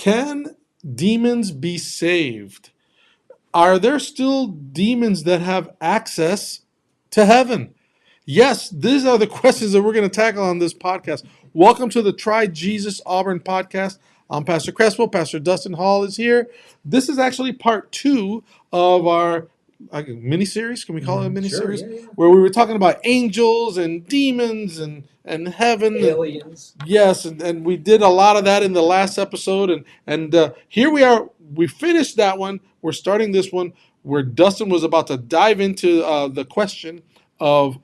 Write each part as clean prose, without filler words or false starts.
Can demons be saved? Are there still demons that have access to heaven? Yes, these are the questions that we're going to tackle on this podcast. Welcome to the Try Jesus Auburn podcast. I'm Pastor Crespo. Pastor Dustin Hall is here. This is actually part 2 of our mini-series. Can we call it a mini-series? Sure, yeah. Where we were talking about angels and demons and heaven. Aliens. Yes, and we did a lot of that in the last episode. And here we are. We finished that one. We're starting this one where Dustin was about to dive into the question of,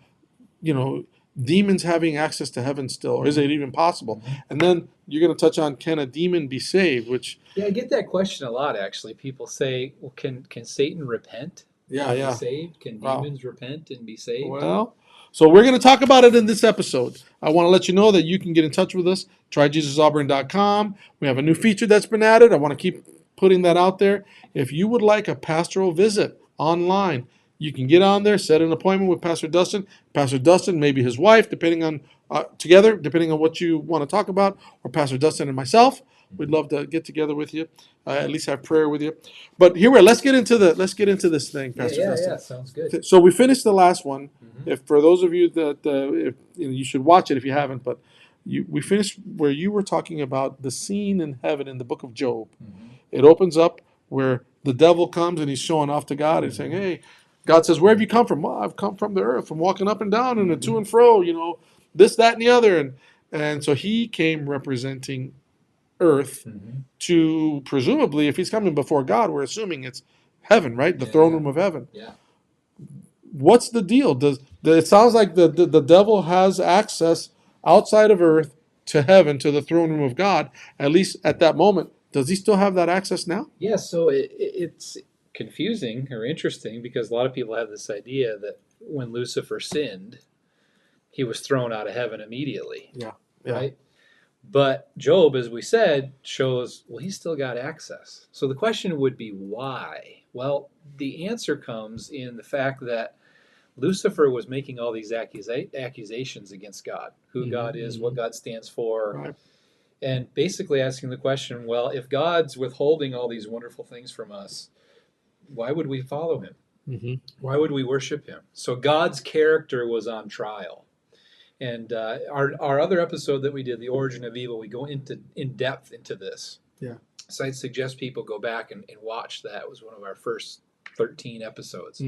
demons having access to heaven still, or is it even possible? And then you're going to touch on, can a demon be saved? Which I get that question a lot. Actually, people say, "Well, can Satan repent? Yeah. Be saved? Can demons repent and be saved?" Well, so we're going to talk about it in this episode. I want to let you know that you can get in touch with us. TryJesusAuburn.com. We have a new feature that's been added. I want to keep putting that out there. If you would like a pastoral visit online, you can get on there, set an appointment with Pastor Dustin. Pastor Dustin, maybe his wife, depending on depending on what you want to talk about, or Pastor Dustin and myself. We'd love to get together with you, at least have prayer with you. But here we are. Let's get into this thing, Pastor Dustin. Yeah, sounds good. So we finished the last one. If for those of you that you should watch it if you haven't, but we finished where you were talking about the scene in heaven in the book of Job. It opens up where the devil comes and he's showing off to God and saying, "Hey." God says, "Where have you come from?" "Well, I've come from the earth, from walking up and down and to and fro, this, that, and the other." And so he came representing earth to, presumably, if he's coming before God, we're assuming it's heaven, right? The throne room of heaven. Yeah. What's the deal? It sounds like the devil has access outside of earth to heaven, to the throne room of God, at least at that moment. Does he still have that access now? Yeah, so it's confusing or interesting because a lot of people have this idea that when Lucifer sinned, he was thrown out of heaven immediately. Yeah. Right? But Job, as we said, shows, well, he's still got access. So the question would be why? Well, the answer comes in the fact that Lucifer was making all these accusations against God, who God is, what God stands for, Right. and basically asking the question, well, if God's withholding all these wonderful things from us, why would we follow him? Why would we worship him? So God's character was on trial. And our other episode that we did, The Origin of Evil, we go in depth into this. Yeah. So I'd suggest people go back and watch that. It was one of our first 13 episodes.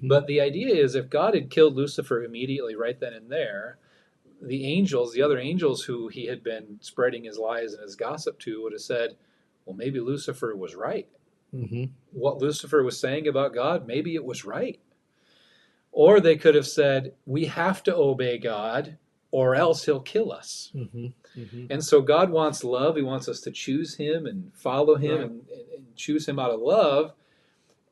But the idea is, if God had killed Lucifer immediately right then and there, the other angels who he had been spreading his lies and his gossip to, would have said, well, maybe Lucifer was right. What Lucifer was saying about God, maybe it was right. Or they could have said, we have to obey God or else he'll kill us. And so God wants love. He wants us to choose him and follow him and choose him out of love.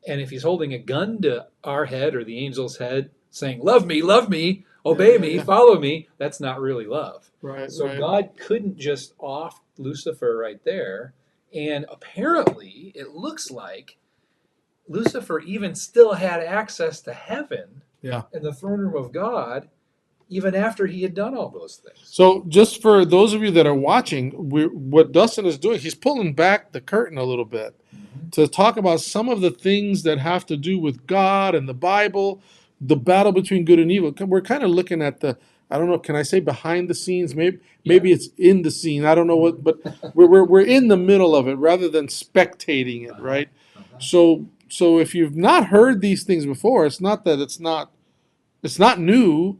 And if he's holding a gun to our head or the angel's head saying, love me, obey me, follow me, that's not really love. So God couldn't just off Lucifer right there. And apparently, it looks like Lucifer even still had access to heaven and the throne room of God, even after he had done all those things. So just for those of you that are watching, what Dustin is doing, he's pulling back the curtain a little bit to talk about some of the things that have to do with God and the Bible, the battle between good and evil. We're kind of looking at I don't know, can I say behind the scenes? Maybe it's in the scene. I don't know what, but we're in the middle of it rather than spectating it, right? So if you've not heard these things before, it's not that it's not new.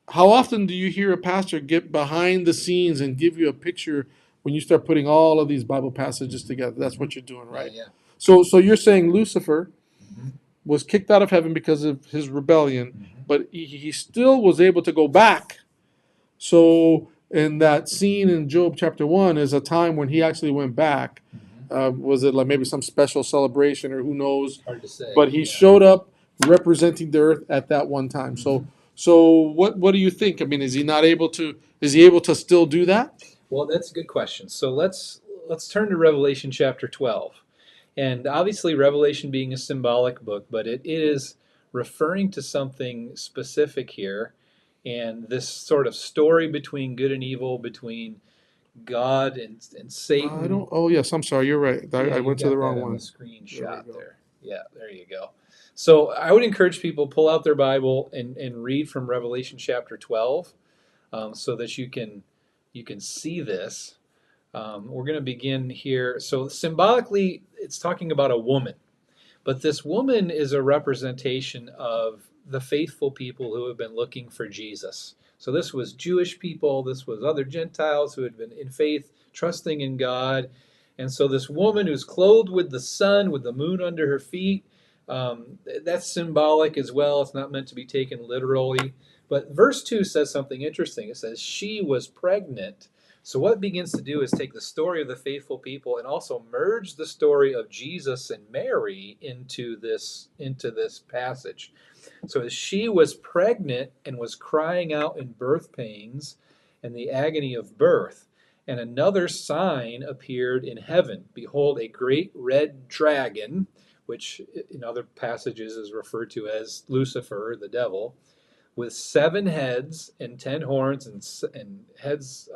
How often do you hear a pastor get behind the scenes and give you a picture when you start putting all of these Bible passages together? That's what you're doing, right? Yeah. So you're saying Lucifer was kicked out of heaven because of his rebellion, but he still was able to go back. So in that scene in Job chapter 1 is a time when he actually went back. Was it like maybe some special celebration or who knows? Hard to say. But he showed up representing the earth at that one time. So what do you think? I mean, is he able to still do that? Well, that's a good question. So let's turn to Revelation chapter 12. And obviously Revelation being a symbolic book, but it is referring to something specific here. And this sort of story between good and evil, between God and Satan. I don't. Oh yes, I'm sorry. You're right. Yeah, I you went to the got wrong that on one. the There we screenshot go. there. Yeah, there you go. So I would encourage people pull out their Bible and read from Revelation chapter 12, so that you can see this. We're going to begin here. So symbolically, it's talking about a woman, but this woman is a representation of the faithful people who have been looking for Jesus. So this was Jewish people, this was other Gentiles who had been in faith, trusting in God. And so this woman who's clothed with the sun, with the moon under her feet, that's symbolic as well. It's not meant to be taken literally. But verse 2 says something interesting. It says, she was pregnant. So what it begins to do is take the story of the faithful people and also merge the story of Jesus and Mary into this passage. So as she was pregnant and was crying out in birth pains and the agony of birth, and another sign appeared in heaven. Behold, a great red dragon, which in other passages is referred to as Lucifer, the devil, with 7 heads and 10 horns and heads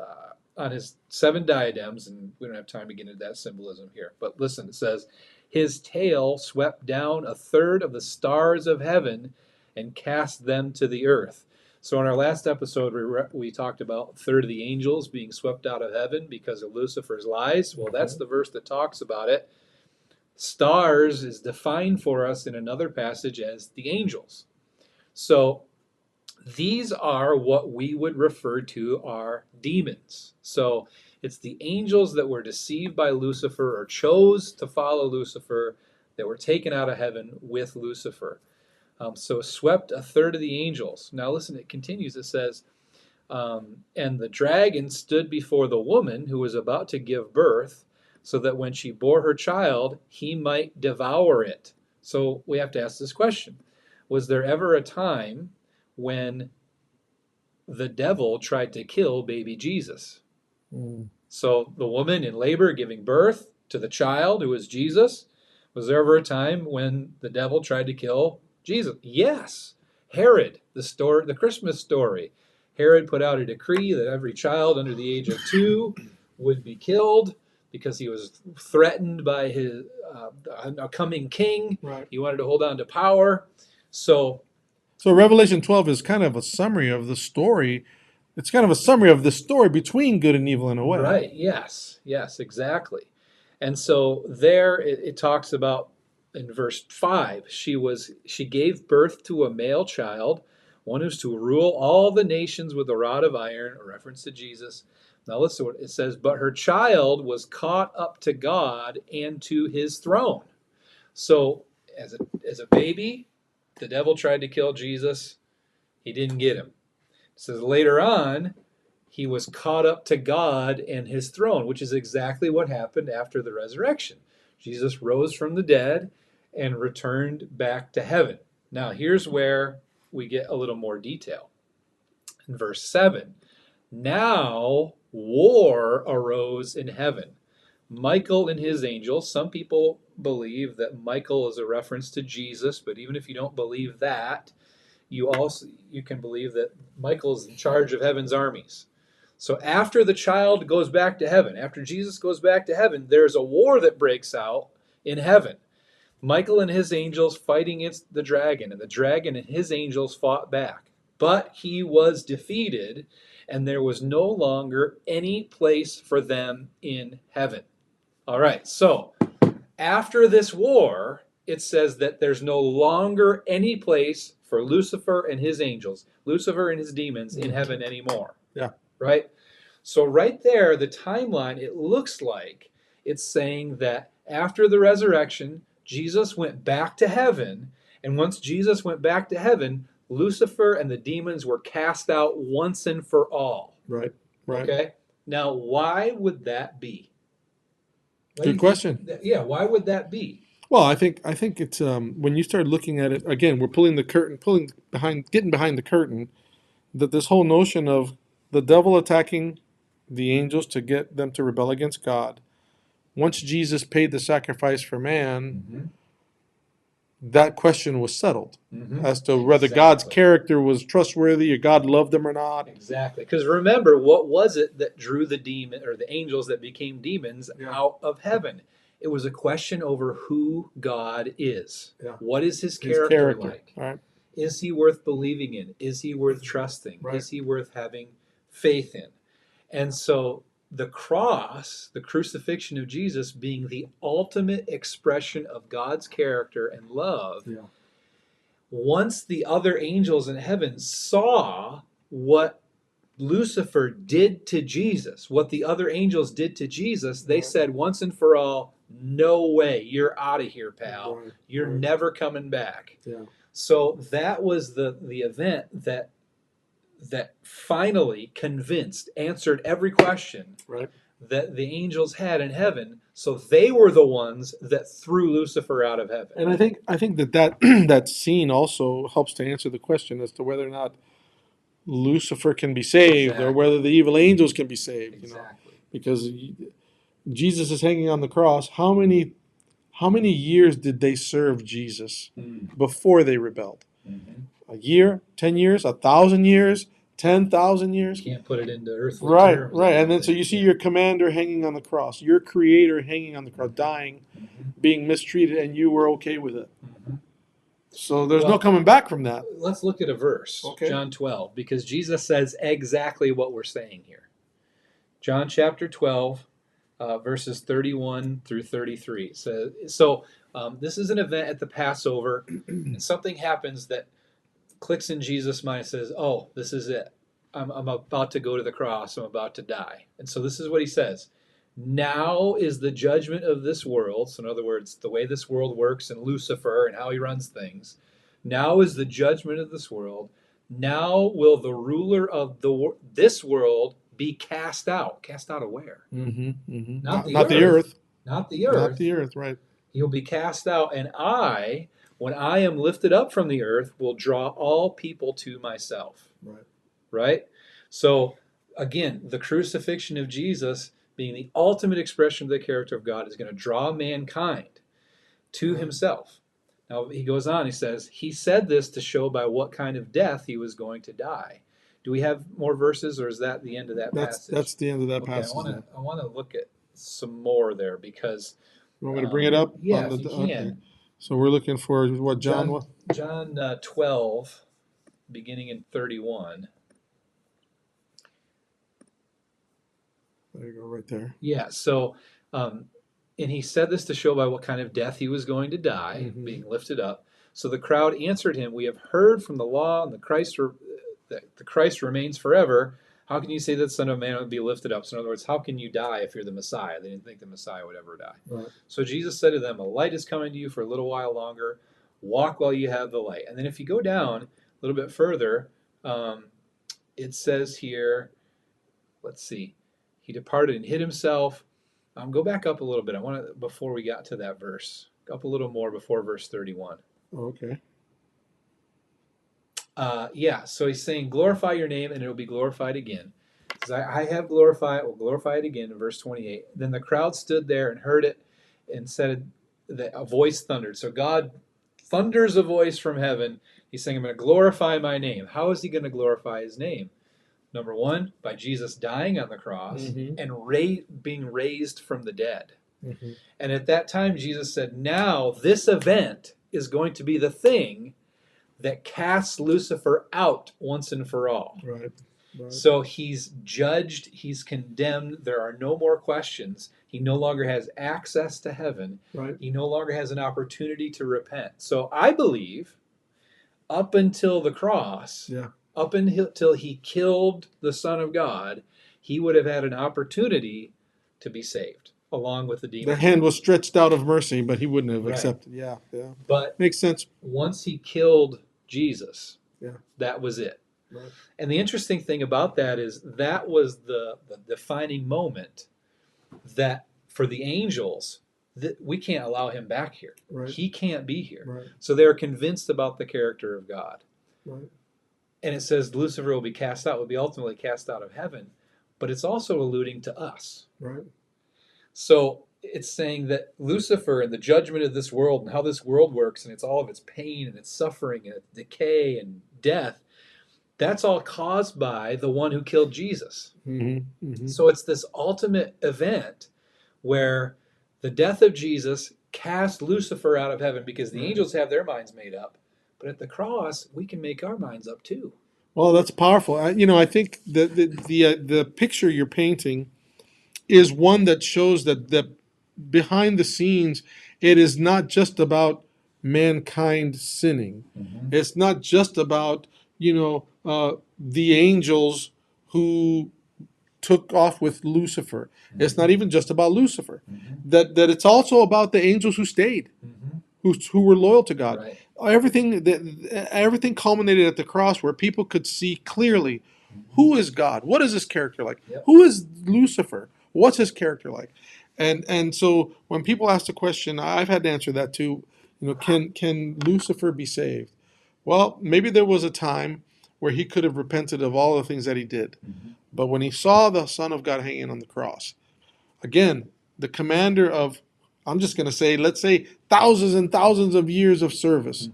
on his 7 diadems. And we don't have time to get into that symbolism here. But listen, it says, his tail swept down a third of the stars of heaven and cast them to the earth. So in our last episode, we talked about a third of the angels being swept out of heaven because of Lucifer's lies. Well, that's the verse that talks about it. Stars is defined for us in another passage as the angels. So these are what we would refer to are demons. So it's the angels that were deceived by Lucifer or chose to follow Lucifer that were taken out of heaven with Lucifer. So swept a third of the angels. Now listen, it continues. It says, and the dragon stood before the woman who was about to give birth, so that when she bore her child, he might devour it. So we have to ask this question. Was there ever a time when the devil tried to kill baby Jesus? So the woman in labor giving birth to the child who is Jesus, was there ever a time when the devil tried to kill Jesus? Yes. Herod, the Christmas story. Herod put out a decree that every child under the age of 2 would be killed because he was threatened by his a coming king. Right. He wanted to hold on to power. So Revelation 12 is kind of a summary of the story. It's kind of a summary of the story between good and evil in a way. Right. Yes. Yes, exactly. And so there it talks about in verse 5, she gave birth to a male child, one who's to rule all the nations with a rod of iron, a reference to Jesus. Now listen to what it says, but her child was caught up to God and to his throne. So as a baby, the devil tried to kill Jesus. He didn't get him. It says later on, he was caught up to God and his throne, which is exactly what happened after the resurrection. Jesus rose from the dead and returned back to heaven. Now, here's where we get a little more detail. In verse 7, now war arose in heaven. Michael and his angels. Some people believe that Michael is a reference to Jesus, but even if you don't believe that, you can believe that Michael's in charge of heaven's armies. So after the child goes back to heaven, after Jesus goes back to heaven, there's a war that breaks out in heaven. Michael and his angels fighting against the dragon, and the dragon and his angels fought back. But he was defeated, and there was no longer any place for them in heaven. All right, so after this war, it says that there's no longer any place for Lucifer and his angels, Lucifer and his demons in heaven anymore. Yeah. Right? So right there, the timeline, it looks like it's saying that after the resurrection, Jesus went back to heaven. And once Jesus went back to heaven, Lucifer and the demons were cast out once and for all. Right. Right. Okay? Now, why would that be? Good question. Yeah, why would that be? Well, I think it's when you start looking at it again, we're getting behind the curtain. That this whole notion of the devil attacking the angels to get them to rebel against God. Once Jesus paid the sacrifice for man, that question was settled as to whether God's Exactly. character was trustworthy or God loved him or not. Exactly. Because remember, what was it that drew the demon or the angels that became demons out of heaven? It was a question over who God is. Yeah. What is his His character like? Right. Is he worth believing in? Is he worth trusting? Right. Is he worth having faith in? And so the cross, the crucifixion of Jesus being the ultimate expression of God's character and love, once the other angels in heaven saw what Lucifer did to Jesus, what the other angels did to Jesus, they said once and for all, no way, you're out of here, pal. You're never coming back. So that was the event that finally answered every question that the angels had in heaven. So they were the ones that threw Lucifer out of heaven. And I think that that scene also helps to answer the question as to whether or not Lucifer can be saved or whether the evil angels can be saved. Exactly. Because Jesus is hanging on the cross. How many years did they serve Jesus before they rebelled? A year, 10 years, 1,000 years, 10,000 years. You can't put it into earthly terms. Right. And then so you see your commander hanging on the cross, your creator hanging on the cross, dying, being mistreated, and you were okay with it. So there's no coming back from that. Let's look at a verse, John 12, because Jesus says exactly what we're saying here. John chapter 12, verses 31 through 33. So this is an event at the Passover, and something happens that clicks in Jesus' mind and says, oh, this is it. I'm about to go to the cross. I'm about to die. And so this is what he says. Now is the judgment of this world. So in other words, the way this world works and Lucifer and how he runs things. Now is the judgment of this world. Now will the ruler of this world be cast out. Cast out of where? Not the earth. Not the earth. Not the earth, right. He'll be cast out. And I, when I am lifted up from the earth, will draw all people to myself. Right? So again, the crucifixion of Jesus being the ultimate expression of the character of God is going to draw mankind to himself. Now he goes on, he says, he said this to show by what kind of death he was going to die. Do we have more verses, or is that the end of that passage? That's the end of that passage. I want to look at some more there because... You want me to bring it up? Yeah, if you can. Okay. So we're looking for what, John? John 12, beginning in 31. There you go, right there. Yeah, so, and he said this to show by what kind of death he was going to die, being lifted up. So the crowd answered him, we have heard from the law and that the Christ remains forever. How can you say that the Son of Man would be lifted up? So in other words, how can you die if you're the Messiah? They didn't think the Messiah would ever die. Right. So Jesus said to them, a light is coming to you for a little while longer. Walk while you have the light. And then if you go down a little bit further, it says here, let's see, he departed and hid himself. Go back up a little bit. I want to, before we got to that verse, up a little more before verse 31. Oh, okay. So he's saying, glorify your name and it will be glorified again. Because I have glorified, will glorify it again in verse 28. Then the crowd stood there and heard it and said that a voice thundered. So God thunders a voice from heaven. He's saying, I'm going to glorify my name. How is he going to glorify his name? Number one, by Jesus dying on the cross and being raised from the dead. And at that time, Jesus said, now this event is going to be the thing that casts Lucifer out once and for all. Right. So he's judged, he's condemned, there are no more questions. He no longer has access to heaven. Right. He no longer has an opportunity to repent. So I believe up until the cross, up until he killed the Son of God, he would have had an opportunity to be saved, along with the demons. The hand was stretched out of mercy, but he wouldn't have accepted. Yeah. But makes sense. Once he killed Jesus, that was it. Right. And the interesting thing about that is that was the defining moment that for the angels, that we can't allow him back here. Right. He can't be here. Right. So they're convinced about the character of God. Right. And it says Lucifer will be cast out, will be ultimately cast out of heaven. But it's also alluding to us. Right. So it's saying that Lucifer and the judgment of this world and how this world works and it's all of its pain and its suffering and its decay and death, that's all caused by the one who killed Jesus. So it's this ultimate event where the death of Jesus cast Lucifer out of heaven because the angels have their minds made up. But at the cross, we can make our minds up too. Well, that's powerful. I think the picture you're painting is one that shows that behind the scenes, it is not just about mankind sinning. It's not just about the angels who took off with Lucifer. It's not even just about Lucifer. That it's also about the angels who stayed, who were loyal to God. Right. Everything culminated at the cross, where people could see clearly who is God, what is his character like, Yep. who is Lucifer, what's his character like, and so when people ask the question, I've had to answer that too. Can Lucifer be saved? Well, maybe there was a time where he could have repented of all the things that he did, but when he saw the Son of God hanging on the cross, again, the commander of, I'm just going to say, let's say thousands and thousands of years of service.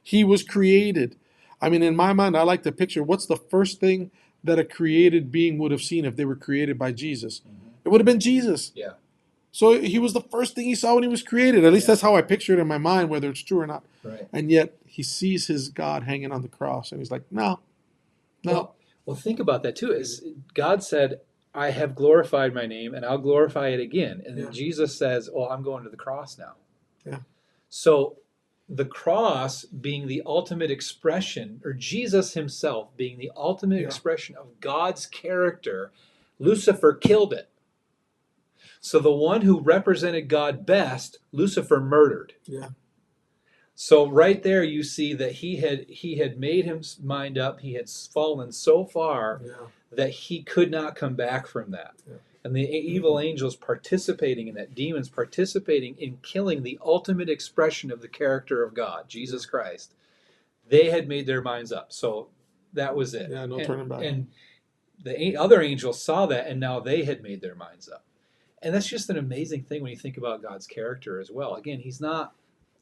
He was created. I mean, in my mind, I like to picture what's the first thing that a created being would have seen if they were created by Jesus. It would have been Jesus. Yeah. So he was the first thing he saw when he was created. At least that's how I picture it in my mind, whether it's true or not. Right. And yet he sees his God hanging on the cross, and he's like, no. Well, think about that too. Is God said, I have glorified my name and I'll glorify it again. And then Jesus says, well, I'm going to the cross now. Yeah. So the cross being the ultimate expression, or Jesus himself being the ultimate expression of God's character, Lucifer killed it. So the one who represented God best, Lucifer murdered. Yeah. So right there you see that he had made his mind up. He had fallen so far that he could not come back from that. Yeah. And the evil angels participating in that, demons participating in killing the ultimate expression of the character of God, Jesus Christ, they had made their minds up. So that was it. Yeah, no turning back. And the other angels saw that, and now they had made their minds up. And that's just an amazing thing when you think about God's character as well. Again, he's not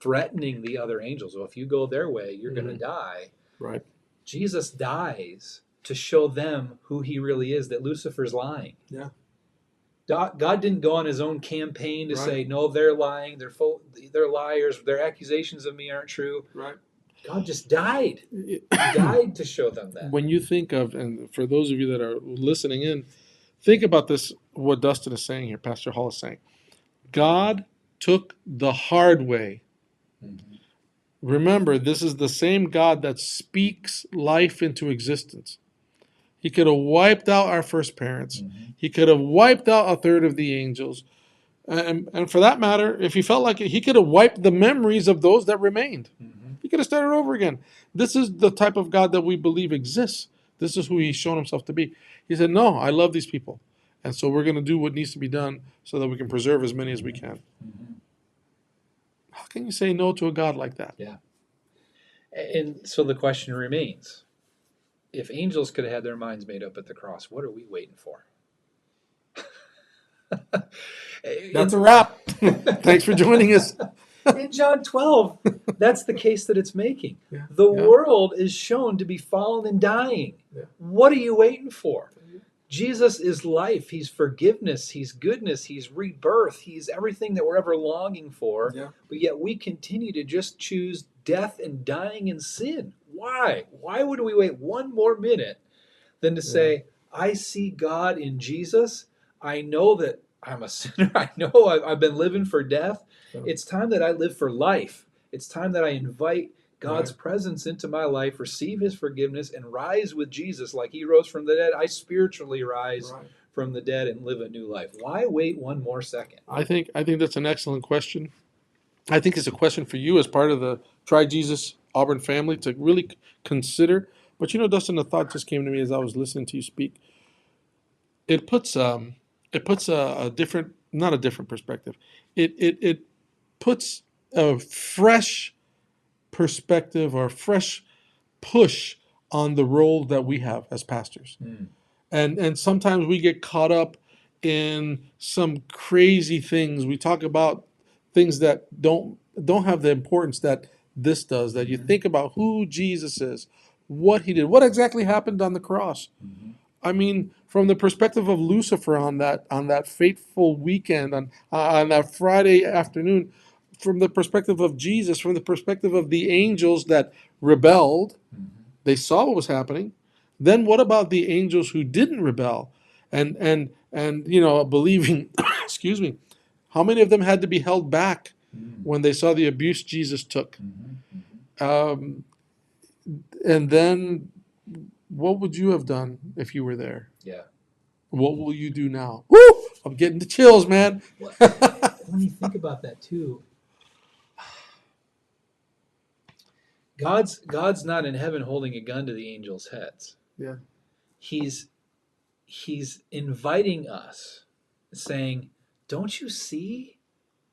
threatening the other angels. Well, if you go their way, you're going to die. Right. Jesus dies to show them who he really is, that Lucifer's lying. Yeah. God didn't go on his own campaign to say, no, they're lying, they're liars, their accusations of me aren't true. Right. God just died. He died to show them that. When you think of, and for those of you that are listening in, think about this, what Dustin is saying here, Pastor Hall is saying. God took the hard way. Remember, this is the same God that speaks life into existence. He could have wiped out our first parents. He could have wiped out a third of the angels. And for that matter, if he felt like it, he could have wiped the memories of those that remained. He could have started over again. This is the type of God that we believe exists. This is who he's shown himself to be. He said, no, I love these people. And so we're going to do what needs to be done so that we can preserve as many as we can. How can you say no to a God like that? Yeah. And so the question remains, if angels could have had their minds made up at the cross, what are we waiting for? That's a wrap. Thanks for joining us. In John 12, that's the case that it's making. The world is shown to be fallen and dying. What are you waiting for? Jesus is life. He's forgiveness. He's goodness. He's rebirth. He's everything that we're ever longing for. But yet we continue to just choose death and dying in sin. Why? Why would we wait one more minute than to say, I see God in Jesus. I know that I'm a sinner. I know I've been living for death. It's time that I live for life. It's time that I invite God's presence into my life, receive his forgiveness, and rise with Jesus like he rose from the dead. I spiritually rise from the dead and live a new life. Why wait one more second? I think that's an excellent question. I think it's a question for you as part of the Try Jesus Auburn family to really consider. But Dustin, a thought just came to me as I was listening to you speak. It puts a different, not a different perspective. It puts a fresh perspective or fresh push on the role that we have as pastors. And sometimes we get caught up in some crazy things. We talk about things that don't have the importance that this does. That you think about who Jesus is, what he did, what exactly happened on the cross. I mean, from the perspective of Lucifer on that fateful weekend on that Friday afternoon, from the perspective of Jesus, from the perspective of the angels that rebelled, they saw what was happening. Then what about the angels who didn't rebel, and believing? Excuse me. How many of them had to be held back when they saw the abuse Jesus took? Um, and then what would you have done if you were there? Yeah. What will you do now? Woo! I'm getting the chills, man. When you think about that too, God's not in heaven holding a gun to the angels' heads. Yeah. He's inviting us, saying, "Don't you see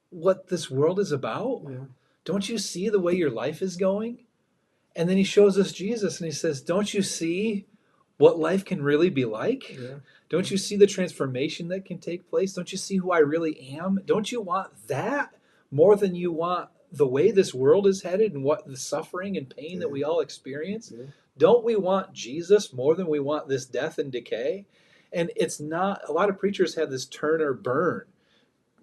what this world is about? Yeah. Don't you see the way your life is going?" And then he shows us Jesus and he says, "Don't you see what life can really be like? Yeah. Don't you see the transformation that can take place? Don't you see who I really am? Don't you want that more than you want the way this world is headed and what the suffering and pain that we all experience? Yeah. Don't we want Jesus more than we want this death and decay?" And it's not, a lot of preachers have this turn or burn.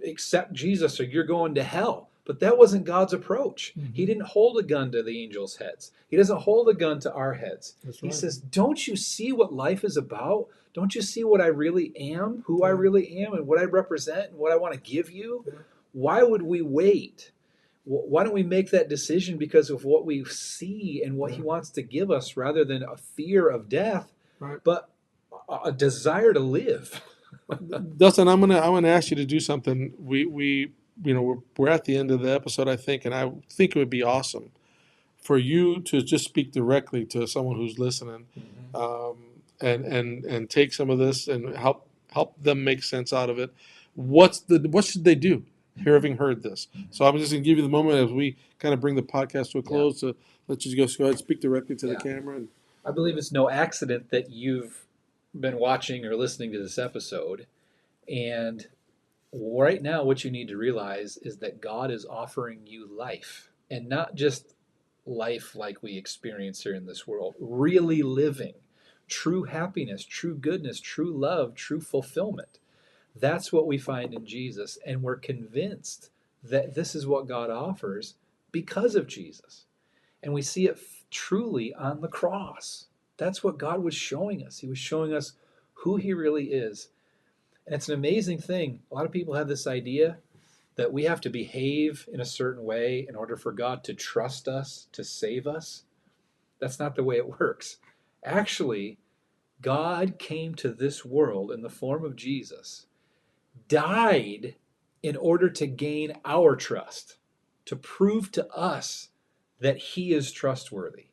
Accept Jesus or you're going to hell. But that wasn't God's approach. He didn't hold a gun to the angels' heads. He doesn't hold a gun to our heads. That's He right. says, "Don't you see what life is about? Don't you see what I really am, who I really am, and what I represent, and what I want to give you? Yeah. Why would we wait? Why don't we make that decision because of what we see and what He wants to give us rather than a fear of death, Right. but a desire to live?" Dustin, I'm gonna ask you to do something. We're at the end of the episode, I think, and I think it would be awesome for you to just speak directly to someone who's listening, and take some of this and help them make sense out of it. What should they do? Having heard this, so I'm just gonna give you the moment as we kind of bring the podcast to a close to let you go ahead and speak directly to the camera. And I believe it's no accident that you've been watching or listening to this episode. And right now, what you need to realize is that God is offering you life, and not just life like we experience here in this world, really living true happiness, true goodness, true love, true fulfillment. That's what we find in Jesus. And we're convinced that this is what God offers because of Jesus. And we see it truly on the cross. That's what God was showing us. He was showing us who He really is. And it's an amazing thing. A lot of people have this idea that we have to behave in a certain way in order for God to trust us, to save us. That's not the way it works. Actually, God came to this world in the form of Jesus, died in order to gain our trust, to prove to us that He is trustworthy.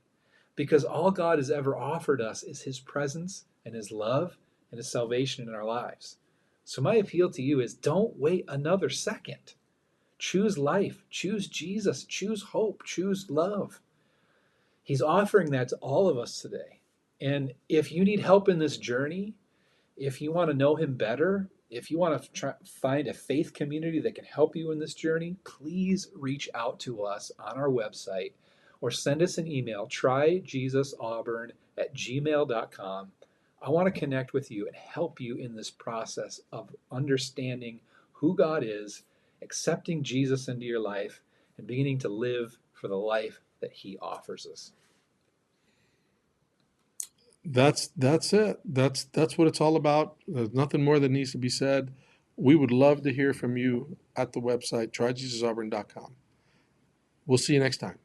Because all God has ever offered us is His presence and His love and His salvation in our lives. So my appeal to you is, don't wait another second. Choose life, choose Jesus, choose hope, choose love. He's offering that to all of us today. And if you need help in this journey, if you want to know Him better, if you want to find a faith community that can help you in this journey, please reach out to us on our website or send us an email, tryjesusauburn@gmail.com. I want to connect with you and help you in this process of understanding who God is, accepting Jesus into your life, and beginning to live for the life that He offers us. that's it. That's what it's all about. There's nothing more that needs to be said. We would love to hear from you at the website tryjesusauburn.com. We'll see you next time.